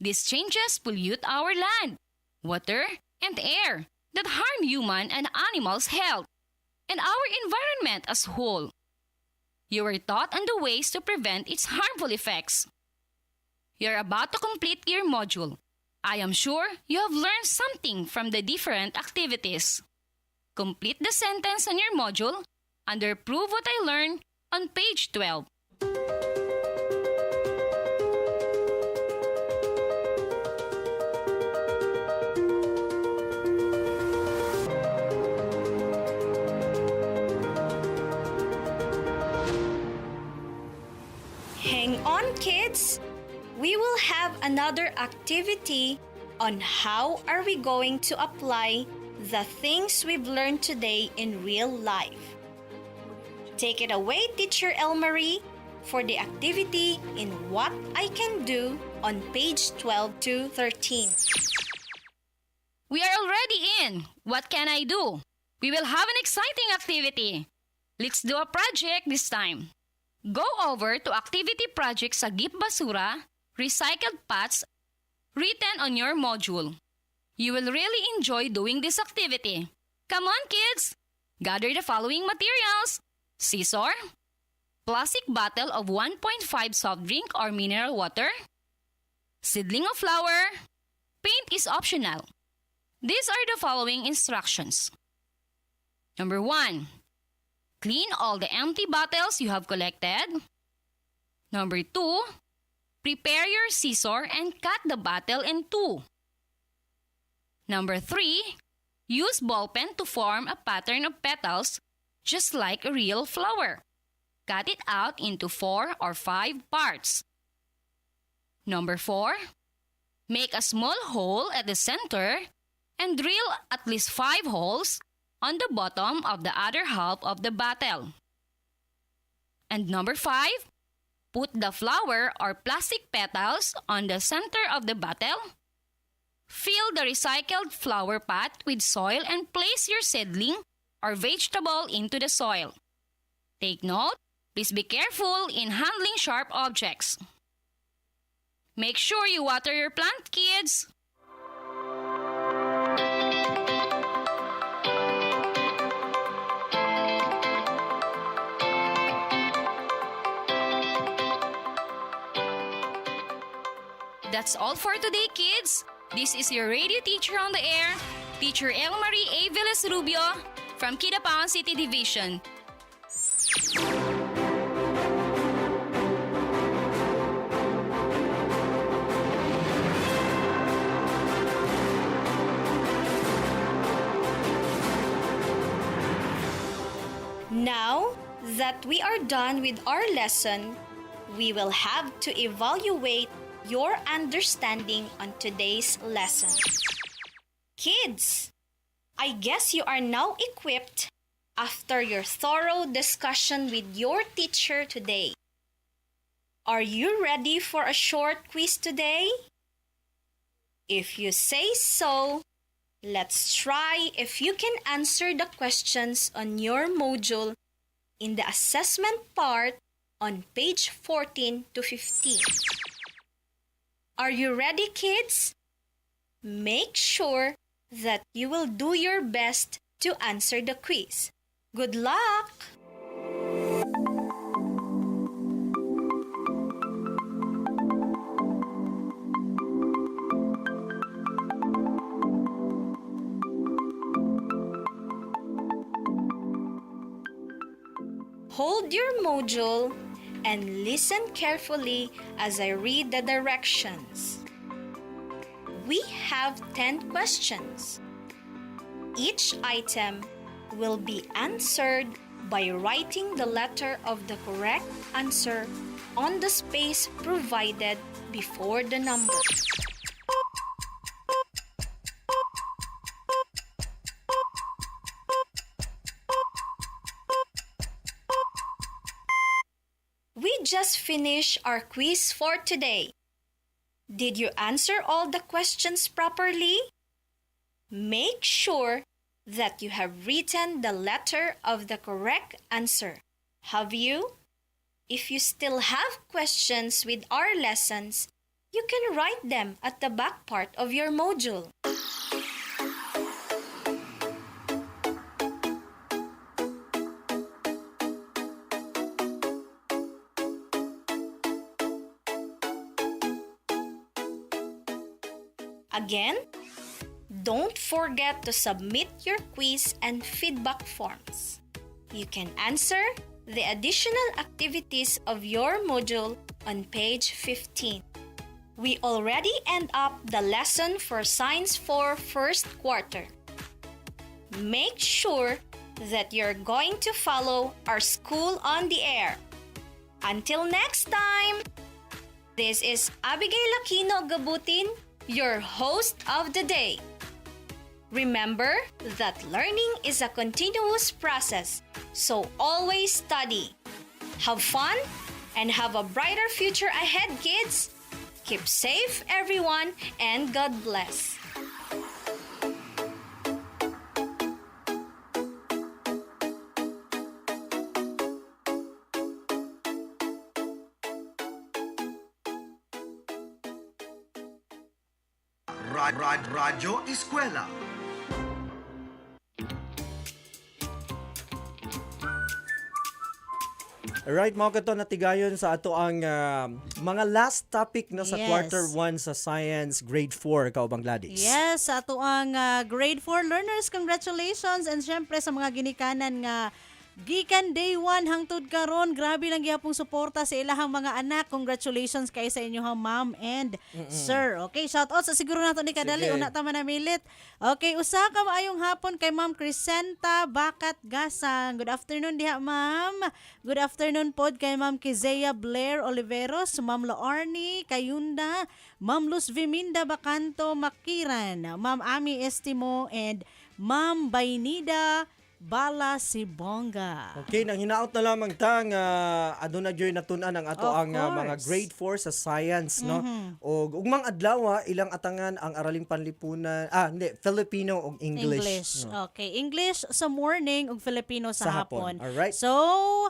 These changes pollute our land, water, and air that harm human and animals' health and our environment as a whole. You were taught on the ways to prevent its harmful effects. You're about to complete your module. I am sure you have learned something from the different activities. Complete the sentence on your module under Prove What I Learned on page 12. Hang on, kids. We will have another activity on how are we going to apply the things we've learned today in real life. Take it away, Teacher Elmarie, for the activity in What I Can Do on page 12 to 13. We are already in What Can I Do? We will have an exciting activity. Let's do a project this time. Go over to Activity Project Sagip Basura, Recycled Pots, written on your module. You will really enjoy doing this activity. Come on, kids! Gather the following materials: scissor, plastic bottle of 1.5 soft drink or mineral water, seedling of flower. Paint is optional. These are the following instructions. Number 1. Clean all the empty bottles you have collected. Number 2. Prepare your scissor and cut the bottle in two. Number 3. Use ball pen to form a pattern of petals just like a real flower. Cut it out into 4 or 5 parts. Number 4. Make a small hole at the center and drill at least 5 holes on the bottom of the other half of the bottle. And number 5, put the flower or plastic petals on the center of the bottle. Fill the recycled flower pot with soil and place your seedling or vegetable into the soil. Take note, please be careful in handling sharp objects. Make sure you water your plant, kids. That's all for today, kids. This is your radio teacher on the air, Teacher Elmarie A. Villas Rubio from Kidapawan City Division. Now that we are done with our lesson, we will have to evaluate your understanding on today's lesson. Kids, I guess you are now equipped after your thorough discussion with your teacher today. Are you ready for a short quiz today? If you say so, let's try if you can answer the questions on your module in the assessment part on page 14 to 15. Are you ready, kids? Make sure that you will do your best to answer the quiz. Good luck! Hold your module and listen carefully as I read the directions. We have 10 questions. Each item will be answered by writing the letter of the correct answer on the space provided before the number. We just finished our quiz for today. Did you answer all the questions properly? Make sure that you have written the letter of the correct answer. Have you? If you still have questions with our lessons, you can write them at the back part of your module. Again, don't forget to submit your quiz and feedback forms. You can answer the additional activities of your module on page 15. We already end up the lesson for Science 4 first quarter. Make sure that you're going to follow our School on the Air. Until next time, this is Abigail Aquino Gabutin, your host of the day. Remember that learning is a continuous process, so always study. Have fun and have a brighter future ahead, kids. Keep safe, everyone, and God bless. Radyo ESKWELA. Alright, mga kato natigayon sa ato ang mga last topic no sa Yes. quarter 1 sa Science Grade 4, Kaubang Gladys. Yes, sa ato ang grade 4 learners, congratulations. And syempre sa mga ginikanan nga gikan day 1 hangtod karon, grabe lang gihapong suporta sa ilahang mga anak. Congratulations kay sa inyong ma'am and sir. Okay, shout out sa siguro nato ni kadali Sige. una ta manamilit. Okay, usa ka maayong hapon kay Ma'am Crisenta Bakat Gasang. Good afternoon diha, ma'am. Good afternoon pod kay Ma'am Kizea Blair Oliveros, Ma'am Laorni Kayunda, Ma'am Luz Viminda Bacanto Makiran, Ma'am Ami Estimo, and Ma'am Bainida Bala Sibonga. Okay, nang hinaot na lamang tang aduna gyoy natunan ang ato Of ang mga course. grade 4 sa science no. Og ugmang adlaw ilang atangan ang araling panlipunan. Filipino ug English. No? Okay, English sa morning ug Filipino sa Sa hapon. hapon. Alright. So,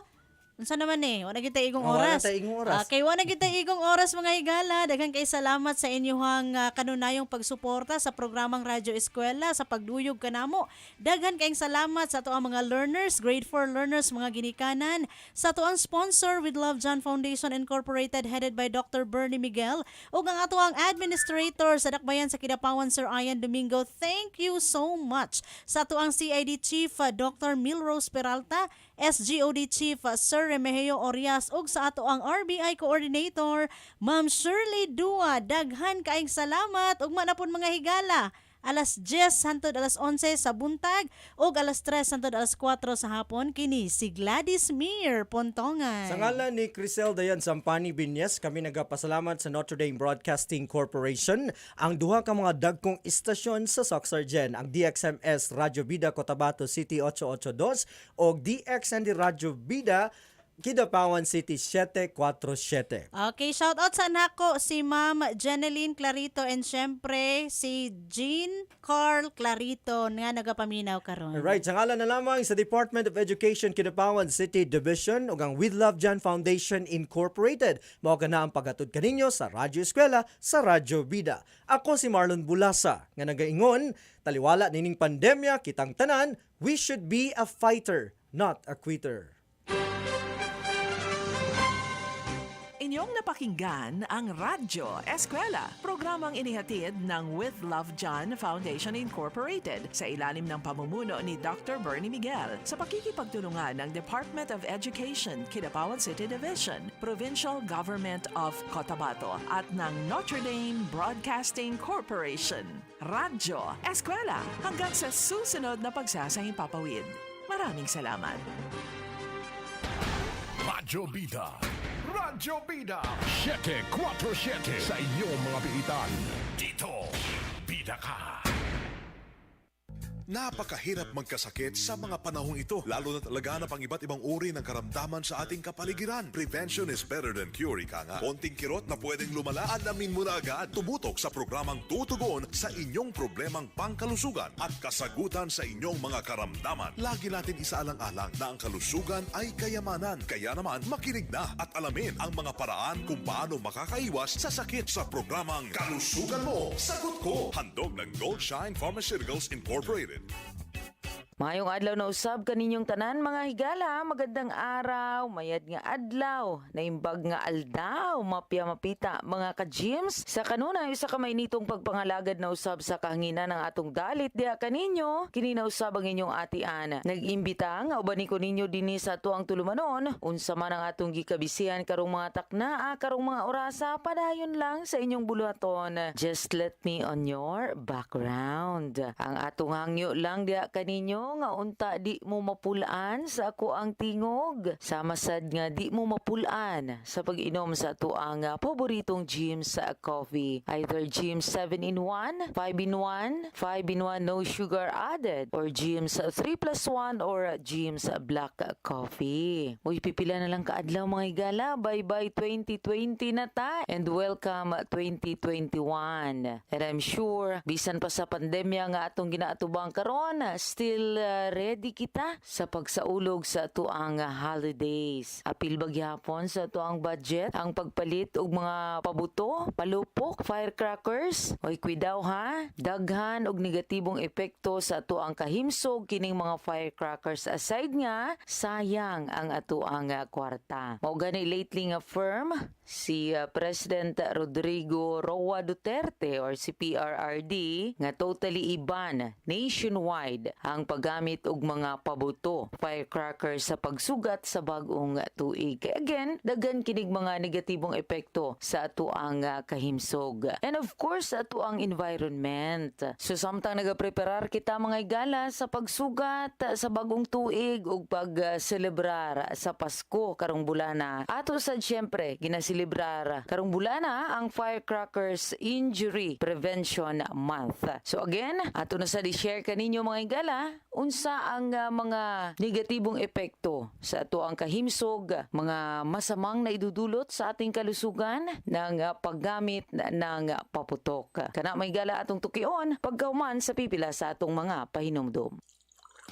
Unsa naman wala kita igong Wala oras. tayo igong oras. Kay wala kita igong oras mga higala. Daghang kay salamat sa inyong kanunayong pagsuporta sa programang Radyo Eskwela sa pagduyog kanamo. Daghan kayong salamat sa ato ang mga learners, grade 4 learners, mga ginikanan, sa ato ang sponsor with Love John Foundation Incorporated headed by Dr. Bernie Miguel ug ang ato ang administrator sa Dakbayan sa Kidapawan Sir Ian Domingo. Thank you so much sa ato ang CID Chief Dr. Milrose Peralta, SGOD Chief Sir Remigio Orias ug sa ato ang RBI Coordinator Ma'am Shirley Dua. Daghan kaayong salamat ug manapon mga higala. Alas 10 hangtod alas 11 sa buntag ug alas 3 hangtod alas 4 sa hapon kini si Gladys Mir Pontongan. Sa ngalan ni Crisel Dayan Sampani Binyes, kami nagapasalamat sa Notre Dame Broadcasting Corporation, ang duha ka mga dagkong istasyon sa Soxargen, ang DXMS Radyo Bida Cotabato City 882 o DXND Radyo Bida Kidapawan City 747. Okay, shout out sa nako si Ma'am Jeneline Clarito and syempre si Jean Carl Clarito nga nagapaminaw karon. Alright, sa ngalan na lamang sa Department of Education Kidapawan City Division ug ang With Love John Foundation Incorporated, mao na ang paghatod kaninyo sa Radyo Eskwela sa Radyo Bida. Ako si Marlon Bulasa nga nagaingon, taliwala nining pandemya kitang tanan, we should be a fighter, not a quitter. Inyong napakinggan ang Radyo Eskwela, programang inihatid ng With Love John Foundation Incorporated sa ilalim ng pamumuno ni Dr. Bernie Miguel sa pakikipagtulungan ng Department of Education, Kidapawan City Division, Provincial Government of Cotabato at ng Notre Dame Broadcasting Corporation. Radyo Eskwela, hanggang sa susunod na pagsasahing papawid. Maraming salamat. Radyo Bida. Radyo Bida 747 sa inyong mga bihitan. Dito, Bida ka. Napakahirap magkasakit sa mga panahong ito, lalo na laganap ang iba't ibang uri ng karamdaman sa ating kapaligiran. Prevention is better than cure, ika nga. Konting kirot na pwedeng lumala, alamin mo na agad. Tumutok sa programang tutugon sa inyong problemang pangkalusugan at kasagutan sa inyong mga karamdaman. Lagi natin isaalang-alang na ang kalusugan ay kayamanan. Kaya naman, makinig na at alamin ang mga paraan kung paano makakaiwas sa sakit sa programang Kalusugan Mo, Sagot Ko. Handog ng Gold Shine Pharmaceuticals Incorporated. Mayong adlaw na usab kaninyong tanan mga higala, magandang araw, mayad nga adlaw, naimbag nga aldaw, mapya mapita mga ka-gyms. Sa kanunay, usa ka may nitong pagpangalagad na usab sa kahanginan ng atong dalit diha kaninyo, kini na usab ang inyong atian. Nag-imbita nga ubani ko ninyo dinhi sa tuang tulumanon, unsa man ang atong gikabisihan karong mga taknaa, karong mga orasa, padayon lang sa inyong buluhaton. Just let me on your background. Ang atong hangyo lang diha kaninyo nga unta di mo mapulaan sa ako ang tingog. Sama sad nga di mo mapulaan sa pag-inom sa ato ang paboritong Jims coffee. Either Jims 7-in-1, 5-in-1, 5-in-1 no sugar added, or Jims 3+1 or Jims black coffee. Uy, pipila na lang kaadlaw mga higala. Bye-bye 2020 na ta and welcome 2021. And I'm sure bisan pa sa pandemya nga atong ginaatubang karon, still ready kita sa pagsaulog sa tuang holidays. Apil bagyapon sa tuang budget ang pagpalit og mga pabuto, palupok, firecrackers. Oy kuidaw ha, daghan og negatibong epekto sa tuang kahimsog kining mga firecrackers. Aside nga, sayang ang atuang kwarta. Mao gani lately nga firm si President Rodrigo Roa Duterte or si PRRD nga totally iban nationwide ang paggamit og mga pabuto, firecrackers sa pagsugat sa bag-ong tuig. Kaya again, daghan kinig mga negatibong epekto sa ato ang kahimsog. And of course, ato ang environment. So samtang nagapreparar kita mga igala sa pagsugat sa bagong tuig ug pag-celebrar sa Pasko karong bulana. Ato sad syempre ginaselebrar karong bulana ang Firecrackers Injury Prevention Month. So again, ato na sa di-share kaninyo mga igala unsa ang mga negatibong epekto sa ato ang kahimsog, mga masamang naidudulot sa ating kalusugan ng paggamit ng paputok. Kana may gala atong tukion pagkauman sa pipila sa atong mga pahinumdom.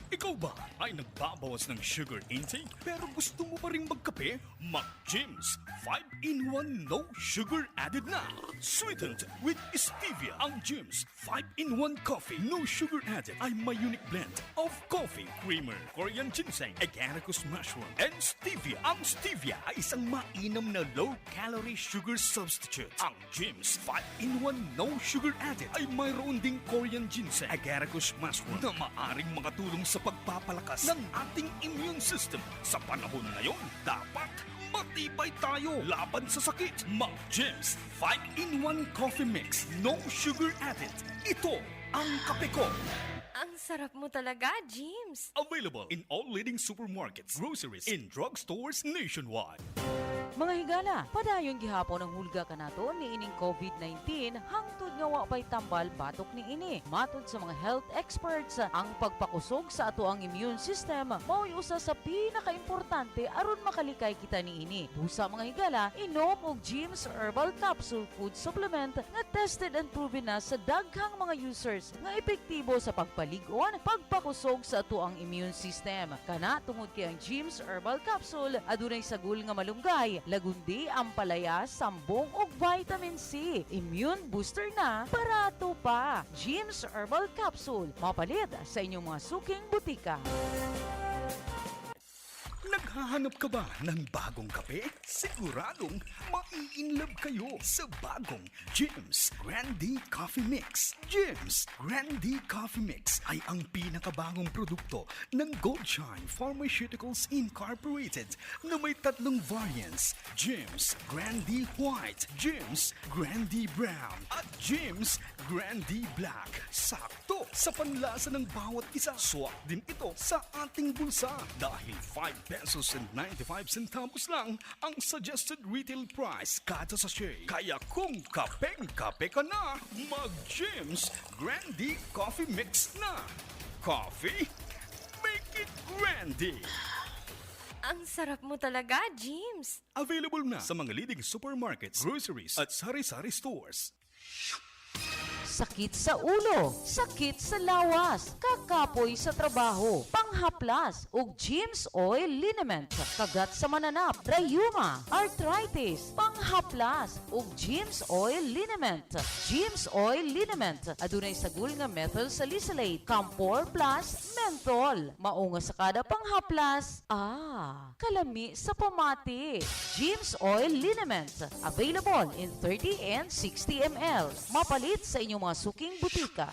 Ikaw ba ay nagbabawas ng sugar intake pero gusto mo pa rin magkape? Mag-Jim's 5-in-1 no sugar added na. Sweetened with stevia. Ang Jim's 5-in-1 coffee no sugar added ay may unique blend of coffee, creamer, Korean ginseng, agaricus mushroom, and stevia. Ang stevia ay isang mainam na low-calorie sugar substitute. Ang Jim's 5-in-1 no sugar added ay mayroon ding Korean ginseng, agaricus mushroom na maaring makatulong sa pagpapalakas ng ating immune system. Sa panahon ngayon, dapat matibay tayo laban sa sakit. Mag-Jim's 5-in-1 coffee mix, no sugar added. Ito ang kape ko. Ang sarap mo talaga, James. Available in all leading supermarkets, groceries, in drugstores nationwide. Mga higala, padayon gihapon ang hulga kanato ni ining COVID-19 hangtod nga wa pay tambal batok ni ini. Matod sa mga health experts, ang pagpakusog sa ato ang immune system mao'y usa sa pinakaimportante aron makalikay kita ni ini. Busa mga higala, inom og Jim's Herbal Capsule Food Supplement nga tested and proven na sa daghang mga users nga epektibo sa pagpalig-on, pagpakusog sa ato ang immune system. Kana tungod kay ang Jim's Herbal Capsule adunay sagol nga malunggay, lagundi, ampalaya, sambong ug vitamin C. Immune booster na, barato pa. Jim's Herbal Capsule, mapalit sa inyong mga suking butika. Naghahanap ka ba ng bagong kape? Siguradong mai-inlove kayo sa bagong Jim's Grande Coffee Mix. Jim's Grande Coffee Mix ay ang pinakabagong produkto ng Goldshine Pharmaceuticals Incorporated na may tatlong variants: Jim's Grande White, Jim's Grande Brown, at Jim's Grande Black. Sakto sa panlasa ng bawat isa. Swak din ito sa ating bulsa dahil 5 pesos and 95 centavos lang ang suggested retail price kada sachet. Kaya kung kapeng-kape ka na, mag-Jim's Grande Coffee Mix na. Coffee? Make it Grande! Ang sarap mo talaga, James. Available na sa mga leading supermarkets, groceries, at sari-sari stores. Sakit sa ulo, sakit sa lawas, kakapoy sa trabaho, panghaplas ug Jim's Oil Liniment, kagat sa mananap, rayuma, arthritis, panghaplas ug Jim's Oil Liniment. Jim's Oil Liniment adunay sagol nga methyl salicylate, camphor plus menthol. Mao nga sa kada panghaplas, kalami sa pamati. Jim's Oil Liniment, available in 30 and 60 ml. Mapalit sa inyong mga suking butika.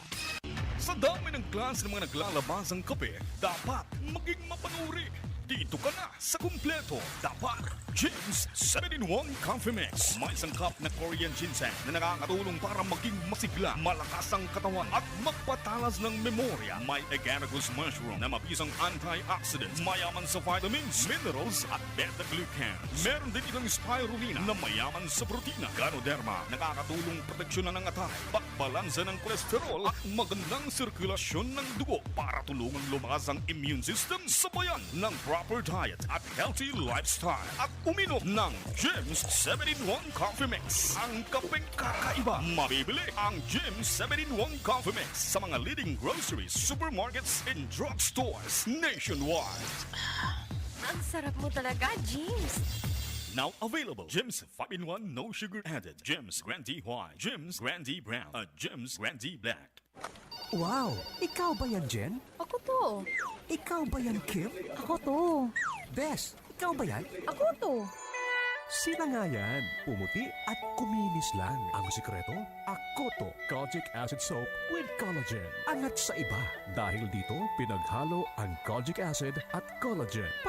Sa dami ng klase ng mga naglalabasang kape, dapat maging mapanuri. Dito ka na sa kumpleto. Dapat Jim's 7-in-1 Coffee Mix. May sangkap na Korean ginseng na nakakatulong para maging masigla, malakas ang katawan at magpatalas ng memorya. May agaricus mushroom na mabisang antioxidants, mayaman sa vitamins, minerals at beta-glucan. Meron din itong spirulina na mayaman sa protina. Ganoderma, nakakatulong proteksyonan ng atay, pagbalansa ng kolesterol at magandang sirkulasyon ng dugo para tulungang lumakas ang immune system, sabayan ng proper diet at healthy lifestyle. At uminom ng Jim's 7-in-1 Coffee Mix. Ang kapeng kakaiba. Mabibili ang Jim's 7-in-1 Coffee Mix sa mga leading groceries, supermarkets, and drugstores nationwide. Ang sarap mo talaga, James. Now available, Jim's 5-in-1 no sugar added, Jim's Grande White, Jim's Grande Brown, at Jim's Grande Black. Wow! Ikaw ba yan, Jen? Ako to. Ikaw ba yan, Kim? Ako to. Bes, ikaw ba yan? Ako to. Sila nga yan, pumuti at kuminis lang. Ang sikreto, Akoto Kojic Acid Soap with Collagen. Angat sa iba dahil dito pinaghalo ang kojic acid at collagen.